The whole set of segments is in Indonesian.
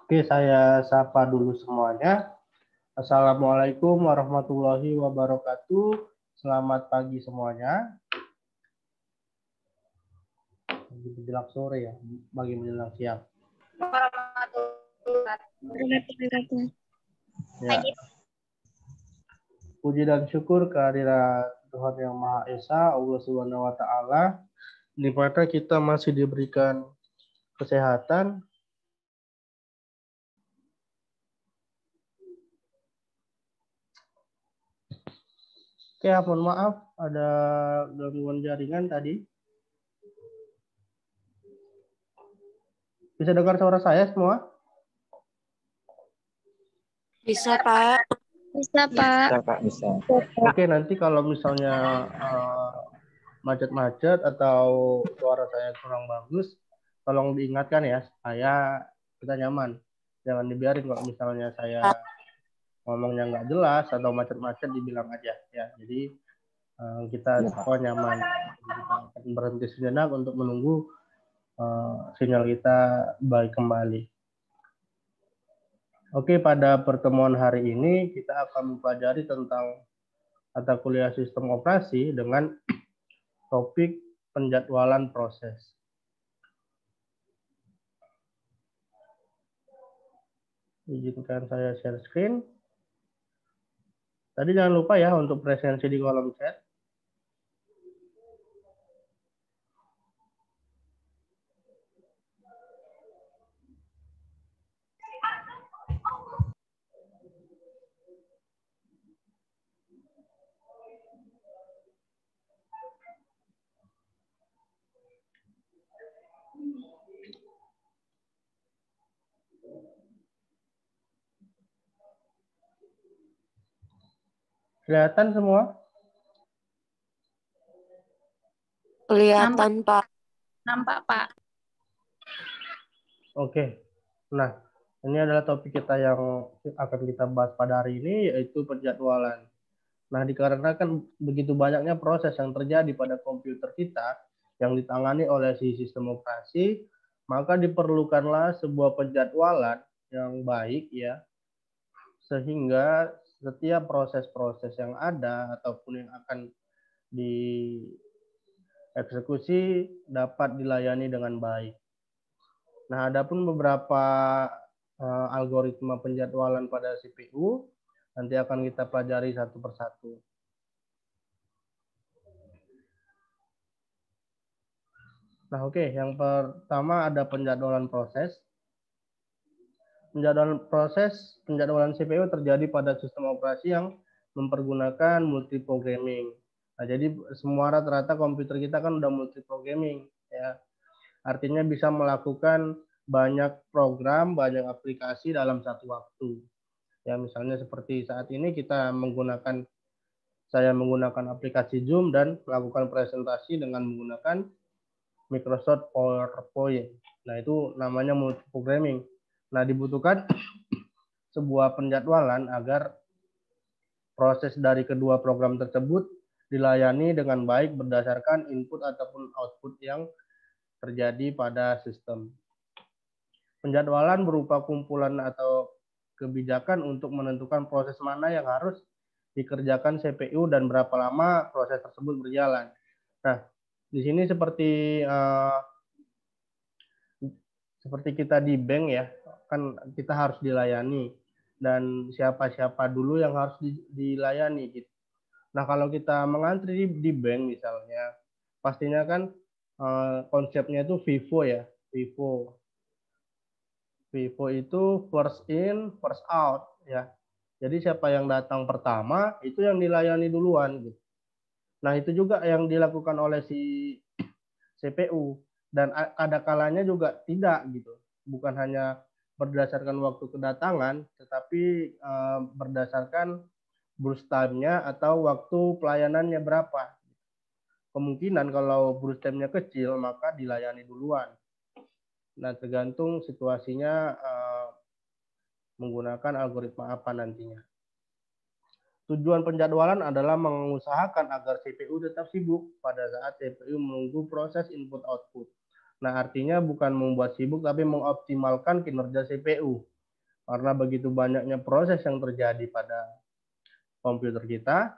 Oke, saya sapa dulu semuanya. Assalamualaikum warahmatullahi wabarakatuh. Selamat pagi semuanya. Bagi menjelang sore ya, bagi menjelang siang. Ya. Puji dan syukur kehadirat Tuhan Yang Maha Esa, Allah Subhanahu wa taala, di mana kita masih diberikan kesehatan. Oke, mohon maaf ada gangguan jaringan tadi. Bisa dengar suara saya semua? Bisa, Pak. Bisa, Pak. Bisa, Pak, bisa. Oke, nanti kalau misalnya macet-macet atau suara saya kurang bagus, tolong diingatkan ya, kita nyaman. Jangan dibiarin kalau misalnya saya ngomongnya nggak jelas atau macet-macet, dibilang aja ya. Jadi kita semua nyaman. Kita akan berhenti sejenak untuk menunggu sinyal kita baik kembali. Oke, pada pertemuan hari ini kita akan mempelajari tentang mata kuliah sistem operasi dengan topik penjadwalan proses. Izinkan saya share screen. Tadi jangan lupa ya untuk presensi di kolom chat. Kelihatan semua? Kelihatan, Pak. Nampak, Pak. Oke. Nah, ini adalah topik kita yang akan kita bahas pada hari ini, yaitu penjadwalan. Nah, dikarenakan begitu banyaknya proses yang terjadi pada komputer kita yang ditangani oleh si sistem operasi, maka diperlukanlah sebuah penjadwalan yang baik ya, sehingga setiap proses-proses yang ada ataupun yang akan dieksekusi dapat dilayani dengan baik. Nah, adapun beberapa algoritma penjadwalan pada CPU nanti akan kita pelajari satu persatu. Nah, oke, yang pertama ada penjadwalan proses. Penjadwalan CPU terjadi pada sistem operasi yang mempergunakan multiprogramming. Nah, jadi semua rata-rata komputer kita kan udah multiprogramming ya. Artinya bisa melakukan banyak program, banyak aplikasi dalam satu waktu. Ya, misalnya seperti saat ini saya menggunakan aplikasi Zoom dan melakukan presentasi dengan menggunakan Microsoft PowerPoint. Nah, itu namanya multiprogramming. Nah, dibutuhkan sebuah penjadwalan agar proses dari kedua program tersebut dilayani dengan baik berdasarkan input ataupun output yang terjadi pada sistem. Penjadwalan berupa kumpulan atau kebijakan untuk menentukan proses mana yang harus dikerjakan CPU dan berapa lama proses tersebut berjalan. Nah, di sini seperti kita di bank ya, kan kita harus dilayani dan siapa-siapa dulu yang harus dilayani gitu. Nah, kalau kita mengantri di bank misalnya, pastinya kan konsepnya itu FIFO ya, FIFO. FIFO itu first in, first out ya. Jadi siapa yang datang pertama itu yang dilayani duluan gitu. Nah, itu juga yang dilakukan oleh si CPU dan ada kalanya juga tidak gitu. Bukan hanya berdasarkan waktu kedatangan, tetapi berdasarkan burst time-nya atau waktu pelayanannya berapa. Kemungkinan kalau burst time-nya kecil, maka dilayani duluan. Nah, tergantung situasinya menggunakan algoritma apa nantinya. Tujuan penjadwalan adalah mengusahakan agar CPU tetap sibuk pada saat CPU menunggu proses input output. Nah, artinya bukan membuat sibuk, tapi mengoptimalkan kinerja CPU. Karena begitu banyaknya proses yang terjadi pada komputer kita,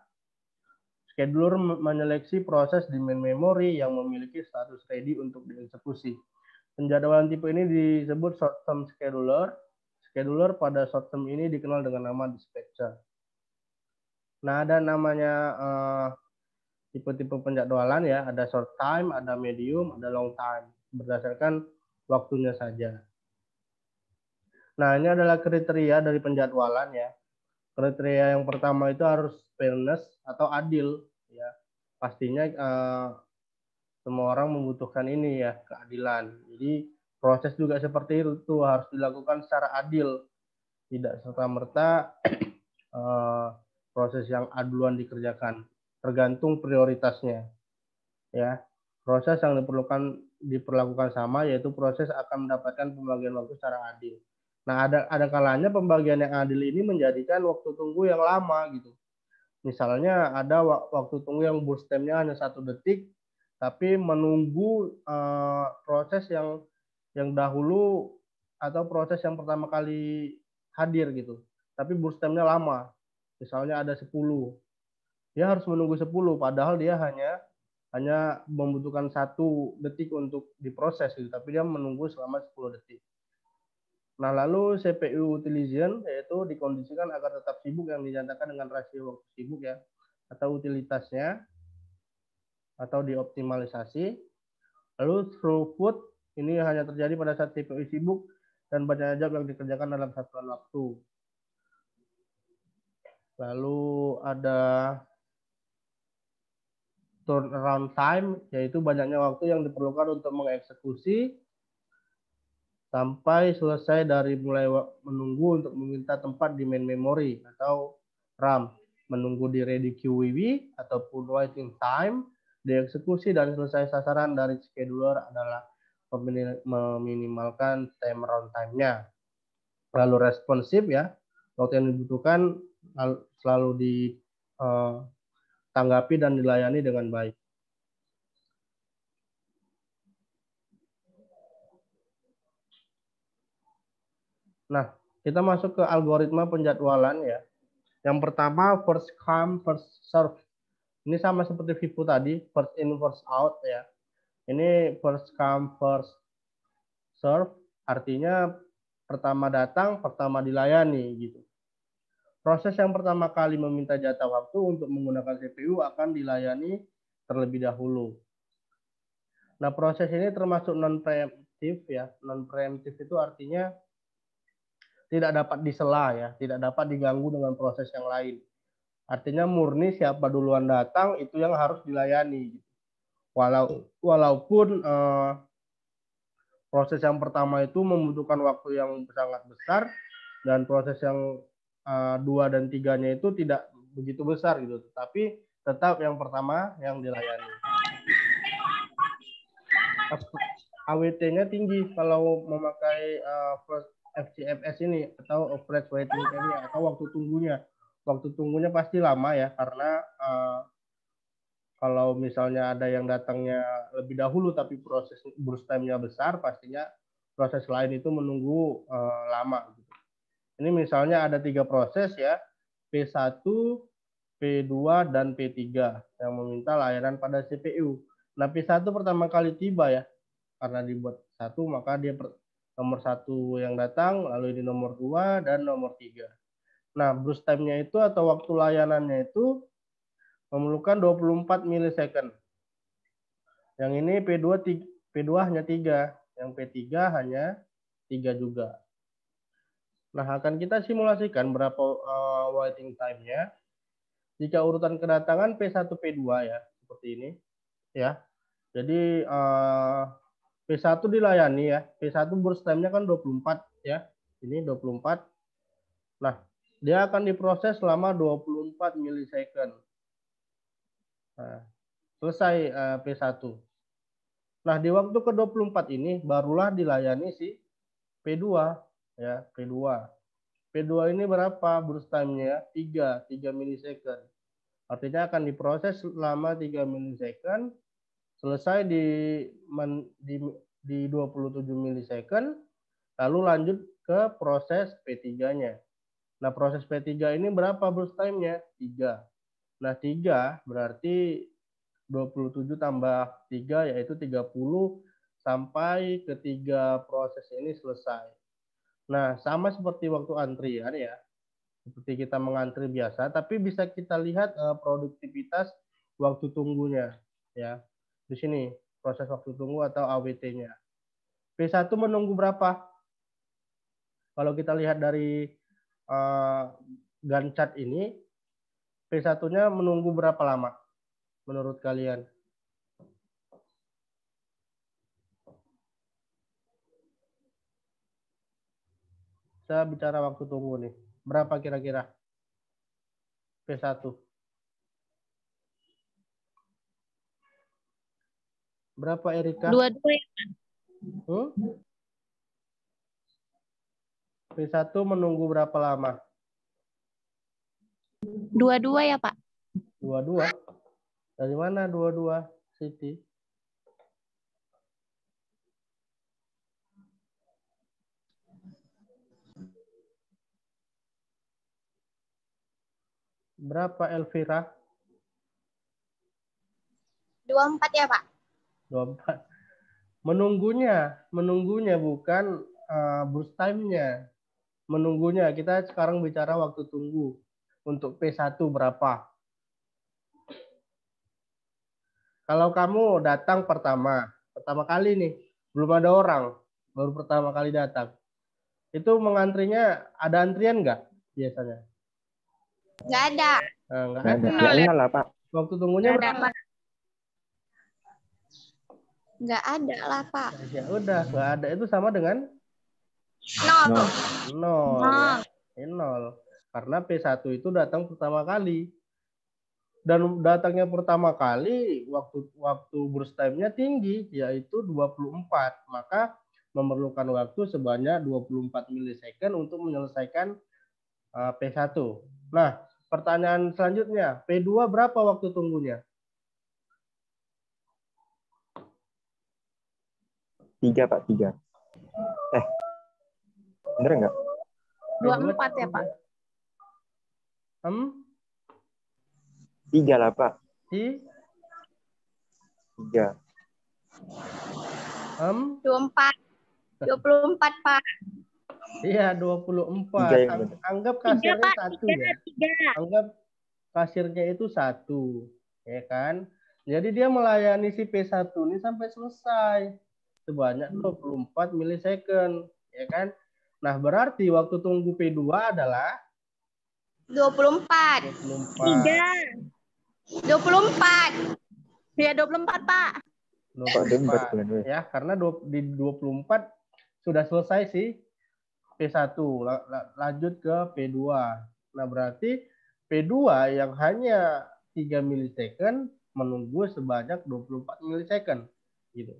scheduler menyeleksi proses di main memory yang memiliki status ready untuk dieksekusi. Penjadwalan tipe ini disebut short term scheduler. Scheduler pada short term ini dikenal dengan nama dispatcher. Nah, ada namanya tipe-tipe penjadwalan ya, ada short time, ada medium, ada long time, berdasarkan waktunya saja. Nah, ini adalah kriteria dari penjadwalan ya. Kriteria yang pertama itu harus fairness atau adil ya. Pastinya semua orang membutuhkan ini ya, keadilan. Jadi proses juga seperti itu harus dilakukan secara adil, tidak serta-merta proses yang aduan dikerjakan, tergantung prioritasnya. Ya, proses yang diperlakukan sama, yaitu proses akan mendapatkan pembagian waktu secara adil. Nah, ada kalanya pembagian yang adil ini menjadikan waktu tunggu yang lama gitu. Misalnya ada waktu tunggu yang burst time-nya hanya 1 detik, tapi menunggu proses yang dahulu atau proses yang pertama kali hadir gitu. Tapi burst time-nya lama. Misalnya ada 10. Dia harus menunggu 10, padahal dia hanya membutuhkan 1 detik untuk diproses gitu, tapi dia menunggu selama 10 detik. Nah, lalu CPU utilization yaitu dikondisikan agar tetap sibuk yang dinyatakan dengan rasio waktu sibuk ya, atau utilitasnya, atau dioptimalisasi. Lalu throughput ini hanya terjadi pada saat CPU sibuk dan banyak job yang dikerjakan dalam satuan waktu. Lalu ada turnaround time, yaitu banyaknya waktu yang diperlukan untuk mengeksekusi sampai selesai dari mulai menunggu untuk meminta tempat di main memory atau RAM, menunggu di ready QEW ataupun waiting time, dieksekusi dan selesai sasaran dari scheduler adalah meminimalkan time round time-nya. Lalu responsif ya, waktu yang dibutuhkan selalu ditanggapi dan dilayani dengan baik. Nah, kita masuk ke algoritma penjadwalan ya. Yang pertama first come first serve. Ini sama seperti VIPO tadi, first in first out ya. Ini first come first serve, artinya pertama datang, pertama dilayani gitu. Proses yang pertama kali meminta jatah waktu untuk menggunakan CPU akan dilayani terlebih dahulu. Nah, proses ini termasuk non preemptif ya. Non preemptif itu artinya tidak dapat disela ya, tidak dapat diganggu dengan proses yang lain. Artinya murni siapa duluan datang itu yang harus dilayani. Walaupun proses yang pertama itu membutuhkan waktu yang sangat besar dan proses yang 2 dan 3-nya itu tidak begitu besar gitu. Tapi tetap yang pertama yang dilayani. AWT-nya tinggi kalau memakai FCFS ini atau average waiting time-nya atau waktu tunggunya. Waktu tunggunya pasti lama ya karena kalau misalnya ada yang datangnya lebih dahulu tapi proses burst time-nya besar, pastinya proses lain itu menunggu lama. Ini misalnya ada 3 proses ya, P1, P2, dan P3 yang meminta layanan pada CPU. Nah, P1 pertama kali tiba ya, karena dibuat 1 maka dia nomor 1 yang datang, lalu ini nomor 2 dan nomor 3. Nah, burst time-nya itu atau waktu layanannya itu memerlukan 24 milisecond. Yang ini P2 hanya 3, yang P3 hanya 3 juga. Nah, akan kita simulasikan berapa waiting time-nya. Jika urutan kedatangan P1, P2 ya, seperti ini ya. Jadi P1 dilayani ya. P1 burst time-nya kan 24 ya. Ini 24. Nah, dia akan diproses selama 24 milisecond. Nah, selesai P1. Nah, di waktu ke-24 ini barulah dilayani si P2 ya, P2. P2 ini berapa burst time-nya? 3 milisecond. Artinya akan diproses selama 3 milisecond, selesai di 27 milisecond, lalu lanjut ke proses P3-nya. Nah, proses P3 ini berapa burst time-nya? 3. Nah, 3 berarti 27 tambah 3 yaitu 30 sampai ketiga proses ini selesai. Nah, sama seperti waktu antrian ya. Seperti kita mengantri biasa, tapi bisa kita lihat produktivitas waktu tunggunya ya. Di sini proses waktu tunggu atau AWT-nya. P1 menunggu berapa? Kalau kita lihat dari Gantt chart ini, P1-nya menunggu berapa lama menurut kalian? Saya bicara waktu tunggu nih. Berapa kira-kira? P1. Berapa Erika? 22 ya. P1 menunggu berapa lama? 22 ya, Pak. 22. Dari mana 22, Siti? Berapa Elvira? 24 ya, Pak. 24. Menunggunya bukan burst time-nya. Menunggunya, kita sekarang bicara waktu tunggu. Untuk P1 berapa? Kalau kamu datang pertama kali nih, belum ada orang, baru pertama kali datang. Itu mengantrinya, ada antrian nggak biasanya? Nggak ada. Nah, nggak Nggak ada. ada. Ya, lah, Pak. Waktu tunggunya Nggak ada, berapa? Pak. Nggak ada lah, Pak. Ya udah, nggak ada itu sama dengan 0. 0. Nol. Ya. 0. Karena P1 itu datang pertama kali. Dan datangnya pertama kali waktu burst time-nya tinggi yaitu 24. Maka memerlukan waktu sebanyak 24 milisecond untuk menyelesaikan P1. Nah, pertanyaan selanjutnya, P2 berapa waktu tunggunya? 3, Pak, 3. Bener nggak? 24 ya, Pak. 3 lah, Pak. 3. 24. 24, Pak. Iya, 24. Tiga yang benar. Anggap 3, kasirnya Pak. 1 3, ya. 3. Anggap kasirnya itu 1, ya kan? Jadi dia melayani si P1 ini sampai selesai sebanyak 24 milisecond, ya kan? Nah, berarti waktu tunggu P2 adalah 24. 24. 24. Ya, 24, Pak. 24. Ya, karena di 24 sudah selesai sih P1, lanjut ke P2. Nah, berarti P2 yang hanya 3 milisecond menunggu sebanyak 24 milisecond gitu.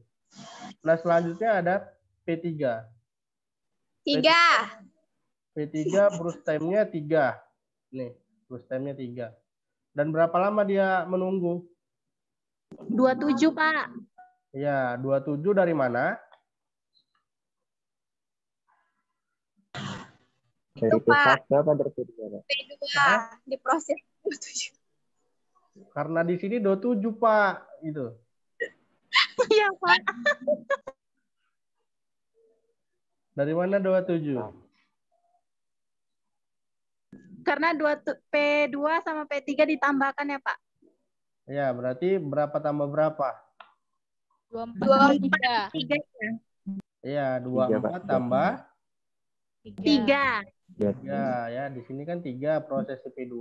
Nah, selanjutnya ada P3. 3. P3 burst time-nya 3. Nih, burst time-nya 3. Dan berapa lama dia menunggu? 27, Pak. Ya, 27 dari mana? Dari Itu, Pak. P1 apa dari P2, Pak? P2 di proses 27. Karena di sini 27, Pak, gitu. Iya, Pak. Dari mana 27? Karena P2 sama P3 ditambahkan ya, Pak. Ya, berarti berapa tambah berapa? 24. 3 ya. Iya, 3, Pak. 24 tambah 3. 3 ya. Di sini kan 3 proses P2,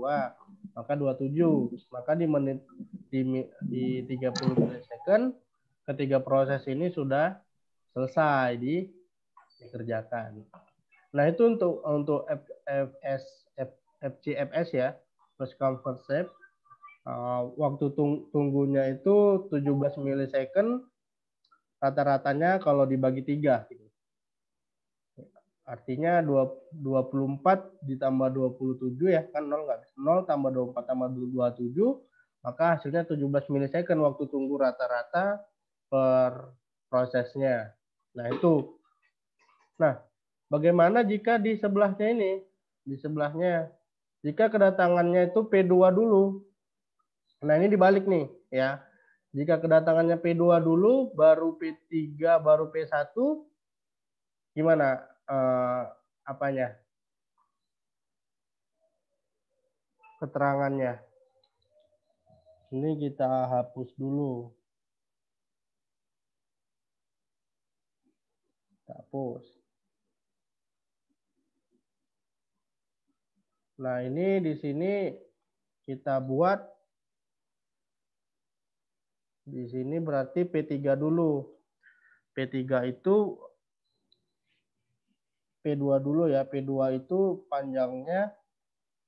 maka 27. Maka di menit di 30 milisecond ketiga proses ini sudah selesai dikerjakan. Nah, itu untuk FCFS ya, first come first serve. Waktu tunggunya itu 17 milisecond, rata-ratanya kalau dibagi 3 gitu. Artinya 24 ditambah 27 ya, kan 0 nggak? 0 tambah 24 tambah 27, maka hasilnya 17 milisecond waktu tunggu rata-rata per prosesnya. Nah, itu. Nah, Bagaimana jika di sebelahnya ini? Di sebelahnya. Jika kedatangannya itu P2 dulu. Nah, ini dibalik nih, ya. Jika kedatangannya P2 dulu, baru P3, baru P1, gimana apanya? Keterangannya. Ini kita hapus dulu. Hapus. Nah, ini di sini kita buat di sini berarti P3 dulu. P3 itu P2 dulu ya. P2 itu panjangnya.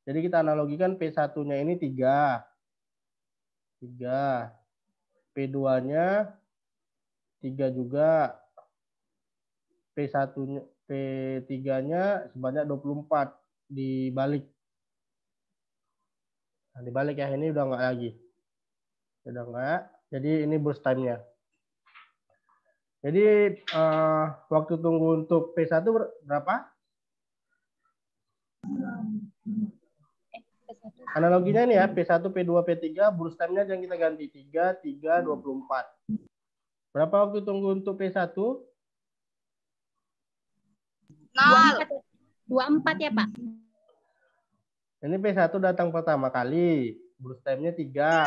Jadi kita analogikan P1-nya ini 3. 3. P2-nya 3 juga. P1-nya, P3-nya sebanyak 24 dibalik. Nah, dibalik ya, ini udah enggak lagi. Udah enggak. Jadi ini burst time-nya. Jadi waktu tunggu untuk P1 berapa? Analoginya ini ya, P1, P2, P3, burst time-nya yang kita ganti 3, 3, 24. Berapa waktu tunggu untuk P1? 24 ya, Pak? Ini P1 datang pertama kali. Burst time-nya 3.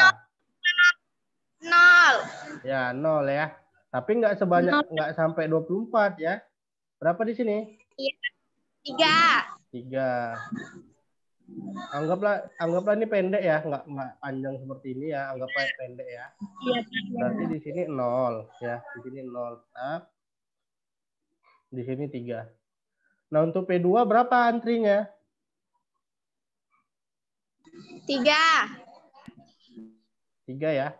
0. Ya, 0 ya. Tapi nggak sebanyak, nggak sampai 24 ya. Berapa di sini? 3. 3. Anggaplah ini pendek ya, nggak panjang seperti ini ya, anggaplah pendek ya. Iya, Berarti di sini 0 ya, di sini 0 tetap. Di sini 3. Nah, untuk P2 berapa antrinya? 3. 3 ya.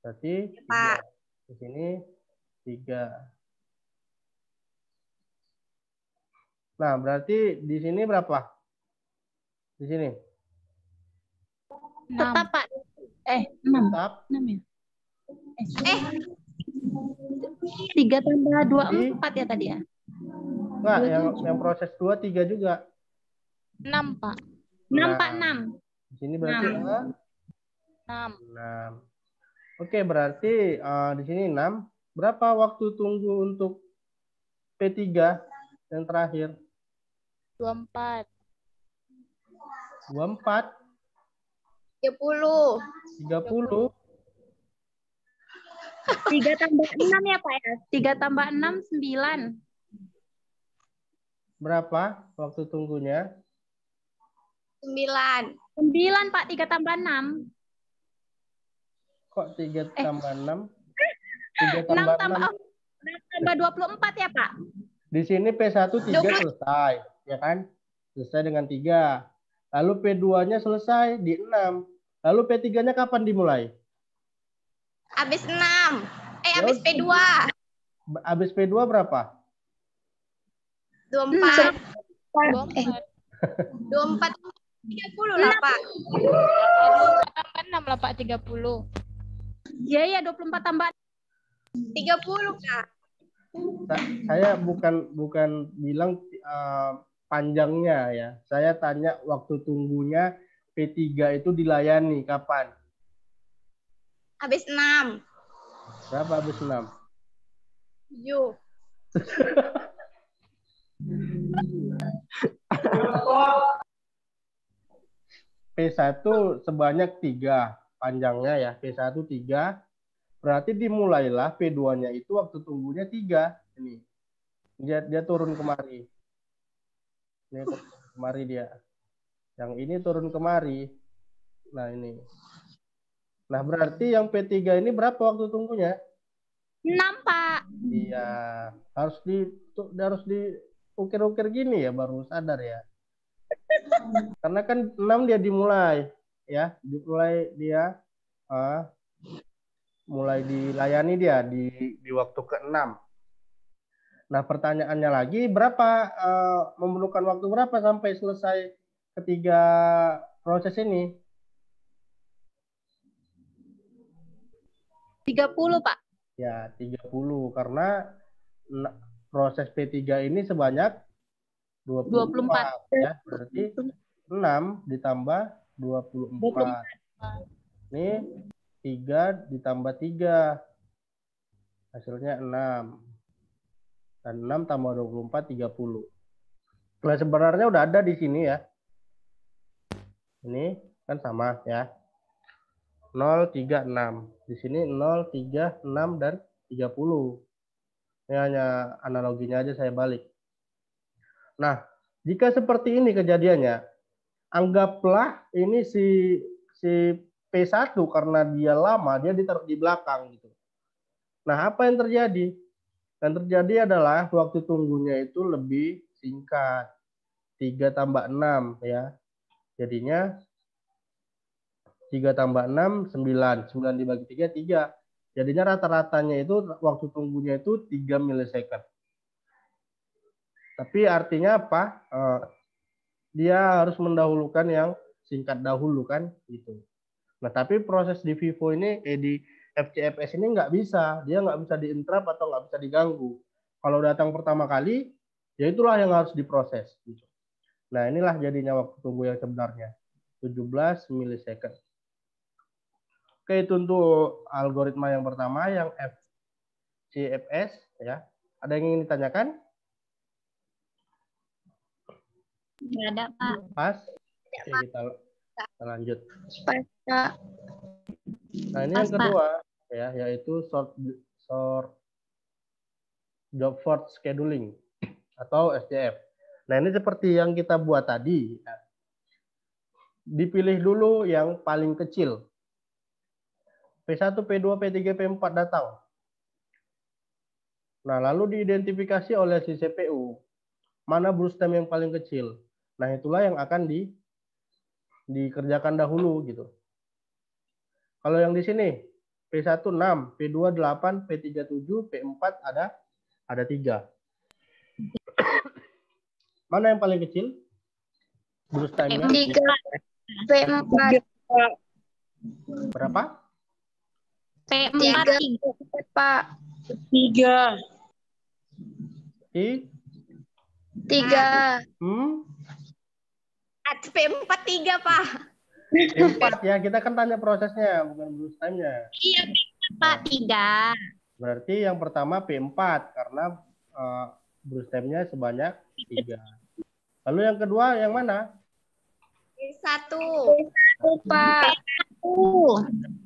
Berarti 3. Di sini 3. Nah, berarti di sini berapa? Di sini. Tetap, Pak. 6. Tetap. 6 ya? 3 tambah 24 ya tadi ya? Enggak, yang proses 2 3 juga. 6, Pak. 6, Nah, Pak, 6. Di sini berarti 6. 6. Oke, berarti di sini 6. Berapa waktu tunggu untuk P3 yang terakhir? 24. 24. 30. 30. 3 tambah 6 ya, Pak ya? 3 tambah 6, 9. Berapa waktu tunggunya? 9. 9, Pak. 3 tambah 6. Kok 3 tambah 6? 3 tambah 6. 6 tambah 24 ya, Pak? Di sini P1 3 selesai, ya kan? Selesai dengan 3. Lalu P2-nya selesai di 6. Lalu P3-nya kapan dimulai? Habis 6. Habis P2. Habis P2 berapa? 24. 24. 30 lah, Pak. 24 tambah 6 lah, Pak, 30. Iya, 24 tambah 30, Kak. Saya bukan bilang panjangnya ya. Saya tanya waktu tunggunya P3 itu dilayani kapan? Habis 6. Berapa habis 6? 7. P1 sebanyak 3 panjangnya ya. P1 3. Berarti dimulailah P2-nya itu waktu tunggunya 3. Ini. Dia turun kemari. Ini kemari dia. Yang ini turun kemari. Nah, ini. Nah, berarti yang P3 ini berapa waktu tunggunya? 6, Pak. Iya, harus diukir-ukir gini ya baru sadar ya. Karena kan 6 dia dimulai ya, mulai dilayani dia di waktu ke-6. Nah, pertanyaannya lagi memerlukan waktu berapa sampai selesai ketiga proses ini? 30, Pak. Ya, 30 karena proses P3 ini sebanyak 24. ya. Berarti 6 ditambah 24. Ini 3 ditambah 3. Hasilnya 6. Dan 6 tambah 24, 30. Nah, sebenarnya udah ada di sini ya. Ini kan sama ya. 0, 3, 6. Di sini 0, 3, 6, dan 30. Ini hanya analoginya aja saya balik. Nah, jika seperti ini kejadiannya, anggaplah ini si P1 karena dia lama, dia ditaruh di belakang gitu. Nah, apa yang terjadi? Yang terjadi adalah waktu tunggunya itu lebih singkat. 3 tambah 6 ya. Jadinya 3 tambah 6, 9. 9 dibagi 3, 3. Jadinya rata-ratanya itu waktu tunggunya itu 3 milisecond. Tapi artinya apa? Dia harus mendahulukan yang singkat dahulu kan gitu. Nah, tapi proses di Vivo ini, di FCFS ini nggak bisa. Dia nggak bisa di-interrupt atau nggak bisa diganggu. Kalau datang pertama kali, ya itulah yang harus diproses. Gitu. Nah, inilah jadinya waktu tunggu yang sebenarnya. 17 milisecond. Oke, itu untuk algoritma yang pertama, yang FCFS. Ya. Ada yang ingin ditanyakan? Nggak ada, Pak. Pas? Oke, kita lanjut. Pas, Kak. Nah, ini Pas, yang kedua, ya, yaitu short job for scheduling atau SJF. Nah, ini seperti yang kita buat tadi. Ya. Dipilih dulu yang paling kecil. P1, P2, P3, P4 datang. Nah, lalu diidentifikasi oleh si CPU. Mana Bruce time yang paling kecil. Nah, itulah yang akan dikerjakan dahulu gitu. Kalau yang di sini P1 6, P2 8, P3 7, P4 ada 3. Mana yang paling kecil? Bruce time-nya? P4. Berapa? P4, Pak. 3. Tiga. P4 3, Pak. P4 ya, kita kan tanya prosesnya, bukan Bruce time-nya. Iya, Pak, 3. Berarti yang pertama P4 karena Bruce time-nya sebanyak 3. Lalu yang kedua yang mana? P1. Pak.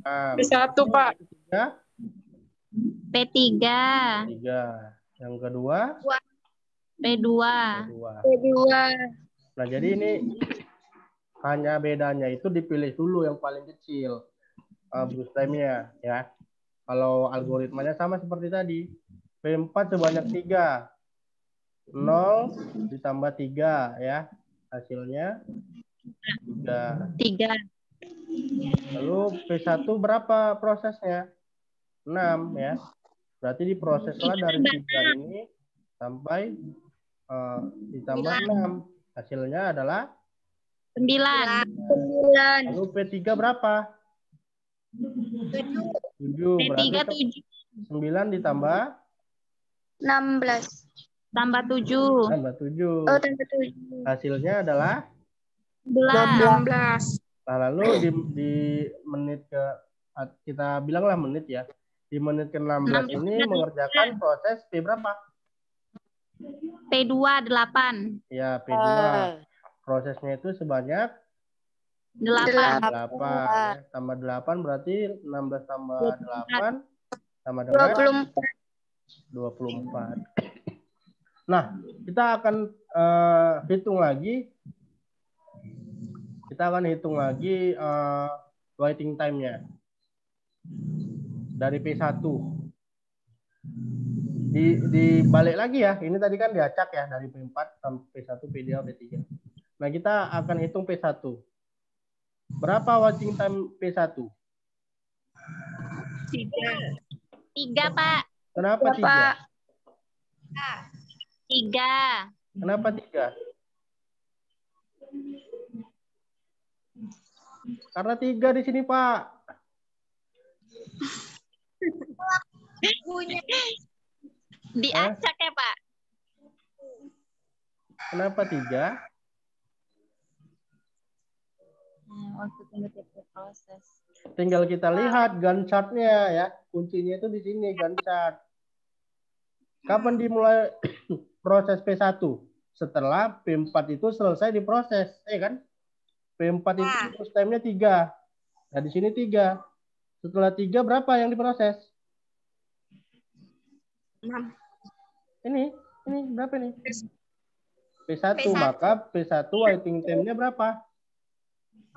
Nah, P1, Pak. P3. 3. Yang kedua P2. P2. Nah, jadi ini hanya bedanya itu dipilih dulu yang paling kecil Bruce time-nya ya. Kalau algoritmanya sama seperti tadi. P4 sebanyak 3. 0 ditambah 3 ya. Hasilnya 3. Lalu P1 berapa prosesnya? 6 ya. Berarti diproseslah dari 3 ini sampai ditambah 6. Hasilnya adalah 9. Lalu P3 berapa? 7. Berarti 9 ditambah 16. Tambah 7. tambah 7. Oh, tambah 7. Hasilnya adalah 16. Nah, lalu di menit kita bilanglah menit ya. Di menit ke-16 ini mengerjakan proses P berapa? P2 8. Ya, P2. Prosesnya itu sebanyak 8. 8 ya. Tambah 8 berarti 16 tambah 8 sama dengan 24. Nah, kita akan hitung lagi. Kita akan hitung lagi waiting time-nya. Dari P1. Dibalik lagi ya. Ini tadi kan diacak ya dari P4 sampai P1, P2, P3. Nah, kita akan hitung P1. Berapa waiting time P1? 3, Pak. Kenapa 3? 3. Kenapa 3? Karena 3 di sini, Pak. Diacak ya, Pak? Kenapa 3? Waktu tunggu TP proses. Tinggal kita lihat Gantt chart-nya ya. Kuncinya itu di sini Gantt chart. Kapan dimulai proses P1? Setelah P4 itu selesai diproses, kan? P4 itu terus time-nya 3. Nah, di sini 3. Setelah 3 berapa yang diproses? 6. Ini berapa nih? P1, P1. maka P1 waiting time-nya berapa?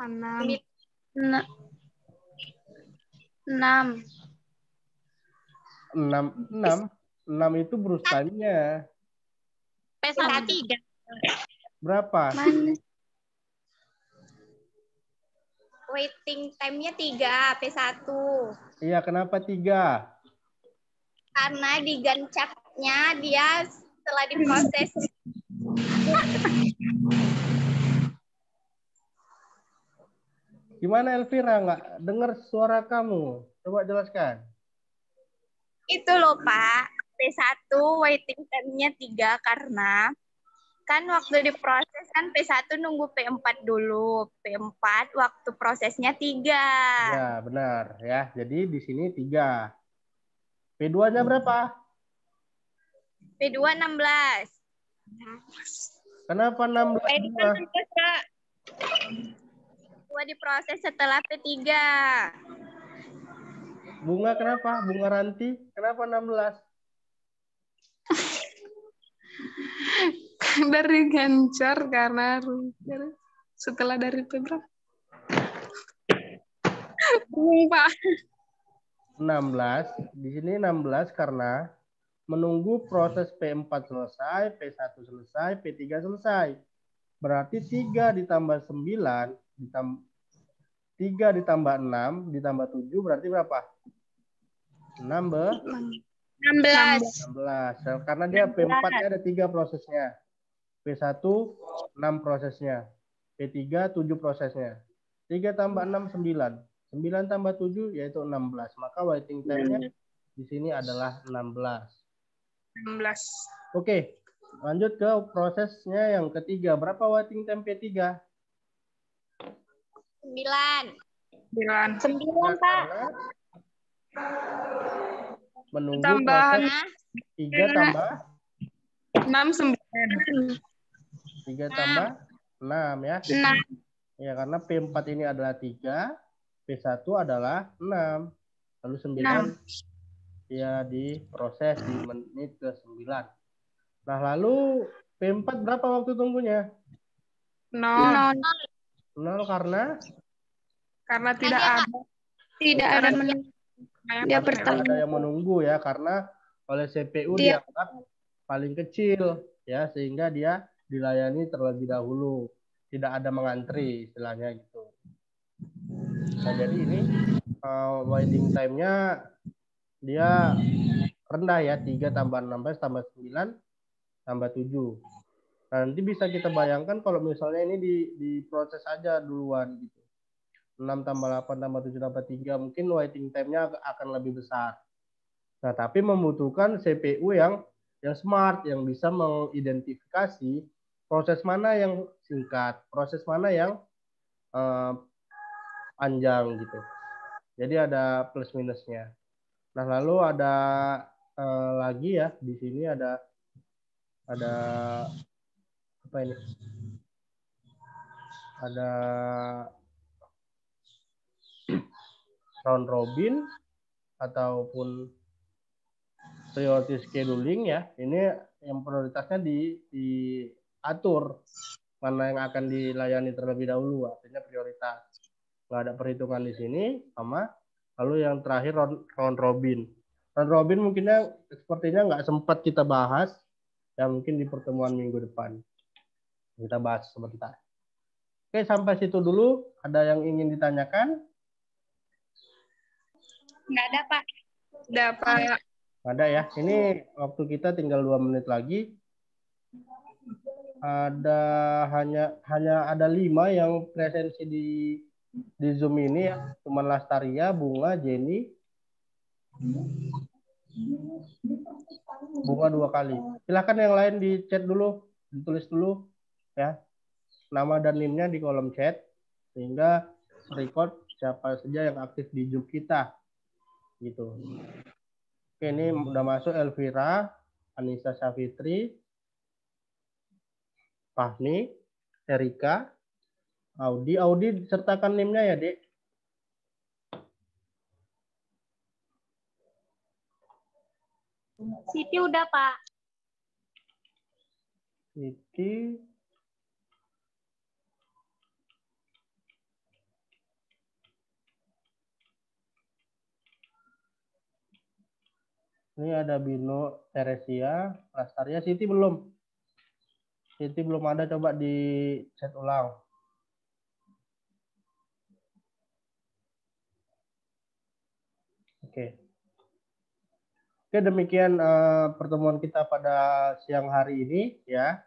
6. 6 itu bruce time-nya. P1 3. Berapa? Mana? Waiting time-nya 3, P1. Iya, kenapa 3? Karena di Gantt chart-nya dia setelah diproses. Gimana Elvira? Nggak dengar suara kamu? Coba jelaskan. Itu loh Pak, P1 waiting time-nya 3 karena kan waktu diproses kan P1 nunggu P4 dulu. P4 waktu prosesnya 3. Ya, benar ya. Jadi di sini 3. P2-nya berapa? P2 16. Kenapa 16? P2 16, Kak. P2 diproses setelah P3. Bunga kenapa? Bunga Ranti kenapa 16? Dari Gancar karena setelah dari Februari. Pak. 16. Di sini 16 karena menunggu proses P4 selesai, P1 selesai, P3 selesai. Berarti 3 ditambah 9 3 ditambah 6 ditambah 7 berarti berapa? 16. 16. Karena dia P4-nya ada 3 prosesnya. P1 6 prosesnya. P3 7 prosesnya. 3 tambah 6 9. 9 tambah 7 yaitu 16. Maka waiting time-nya di sini adalah 16. 16. Oke. Lanjut ke prosesnya yang ketiga. Berapa waiting time P3? 9. 9. Pak. Menunggu Tambahan proses 3 tambah 6 9. 3 tambah 6 ya. 6. Ya, karena P4 ini adalah 3, P1 adalah 6. Lalu 9 ya diproses di menit ke 9. Nah, lalu P4 berapa waktu tunggunya? 0. 0 karena tidak ada dia pertama. ada yang menunggu ya, karena oleh CPU dianggap paling kecil ya, sehingga dia dilayani terlebih dahulu. Tidak ada mengantri istilahnya gitu. Nah, jadi ini waiting time-nya dia rendah ya, 3 tambah 16 tambah 9 tambah 7. Nah, nanti bisa kita bayangkan kalau misalnya ini diproses aja duluan gitu. 6 tambah 8 tambah 7 tambah 3, mungkin waiting time-nya akan lebih besar. Nah, tapi membutuhkan CPU yang smart, yang bisa mengidentifikasi proses mana yang singkat, proses mana yang panjang gitu. Jadi ada plus minusnya. Nah, lalu ada lagi ya, di sini ada apa ini? Ada round robin ataupun priority scheduling ya. Ini yang prioritasnya diatur mana yang akan dilayani terlebih dahulu, artinya prioritas. Nggak ada perhitungan di sini sama. Lalu yang terakhir round robin. Round robin mungkinnya sepertinya nggak sempat kita bahas, ya mungkin di pertemuan minggu depan kita bahas sebentar. Oke, sampai situ dulu. Ada yang ingin ditanyakan? Nggak ada, Pak. Dapat. Ada ya. Ini waktu kita tinggal 2 menit lagi. Hanya ada 5 yang presensi di Zoom ini ya. Cuman Lastaria, Bunga, Jenny. Bunga 2 kali. Silakan yang lain di chat dulu. ditulis dulu ya nama dan NIM-nya di kolom chat sehingga record siapa saja yang aktif di grup kita gitu. Oke, ini udah masuk Elvira, Anissa Syafitri, Fahmi, Erika, Audi. Audi sertakan NIM-nya ya, Dek. Siti udah, Pak. Siti. Ini ada Bino, Teresia, Prastaria. Siti belum. Siti belum ada, coba di chat ulang. Oke. Oke, demikian pertemuan kita pada siang hari ini ya.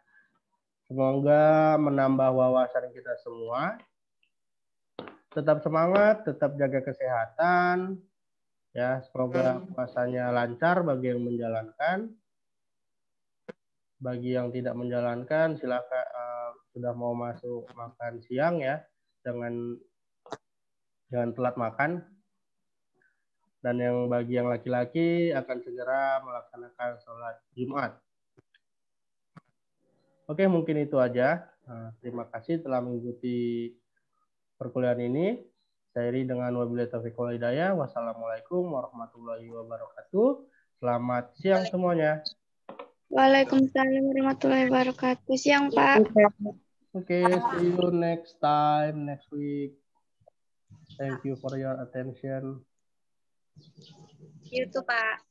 Semoga menambah wawasan kita semua. Tetap semangat, tetap jaga kesehatan. Ya, semoga puasanya lancar bagi yang menjalankan. Bagi yang tidak menjalankan, silakan sudah mau masuk makan siang ya. Jangan telat makan. Dan yang bagi yang laki-laki akan segera melaksanakan sholat Jumat. Oke, mungkin itu aja. Terima kasih telah mengikuti perkuliahan ini. Saya Iri dengan wabillahi taufiq wal hidayah. Wassalamualaikum warahmatullahi wabarakatuh. Selamat siang semuanya. Waalaikumsalam warahmatullahi wabarakatuh. Siang, Pak. Oke, see you next time, next week. Thank you for your attention. Itu, Pak.